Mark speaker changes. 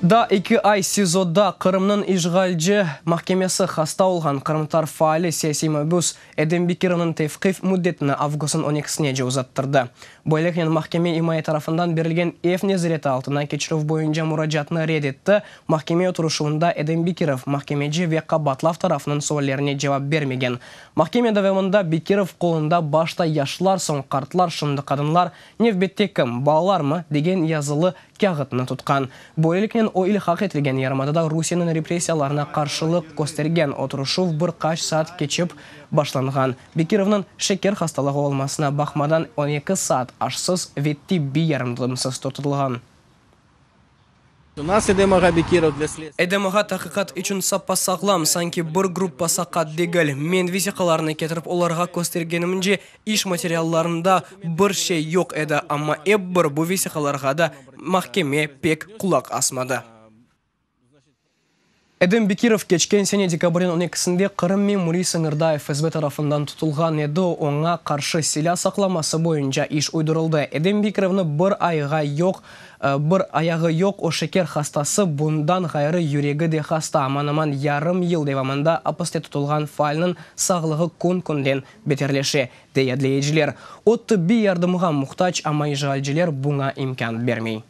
Speaker 1: Да 2 ай СИЗОда Қырымның ишғалжы махкемесі хаста олған қырымтар фаали саяси мәбүс Эдембекировның тевқиф мүддетіні августың 12-сіне же ұзаттырды. Бойлықен махкеме имайы тарафынан берілген незіреті алтына кечірів бойынша мұражатыны редетті. Махкеме отырушуында Эдембекиров махкемеже Векка Батлав тарафының суаллеріне жауап бермеген. Махкеме давамында Бекиров қолында башта яшлар, соң қартлар, шынды қадынлар, невбетте кім, балалар ма деген язылы кәғытыны тұтқан. Бойлықен ойл хақ етілген ярмадада Русияның репрессияларына қаршылық көстерген отырушув бір қаш саат кечіп башланған. Бекировның шекер хасталығы олмасына бақмадан 12 саат ашсыз ветті бей ярымдымсыз тұтылған. Эдемаға тақиқат үшін сапа сақлам, санки бір группа сақат дегіл. Мен визиқаларыны кетіріп, оларға көстергенімінже иш материалларында бір шей yok еді, амма бір бұл визиқаларға да махкеме пек құлақ асмады. Эдембекиров кечкен сене декабрин 12-сінде Қырым мен Мури Сыңырда ФСБ тарафынан тұтылған еді, оңа қаршы силя сақламасы бойынша иш ойдырылды. Эдембекировны бір аяғы yok, о шекер хастасы бұндан ғайры юрегі де хаста. Аман-аман ярым ел девамында апысте тұтылған файлының сағылығы күн-күнден бетерлеше дейәдлейджілер. Отты бей ярдымыға мұқтач, ама ижғалжілер бұңа имкан бермей.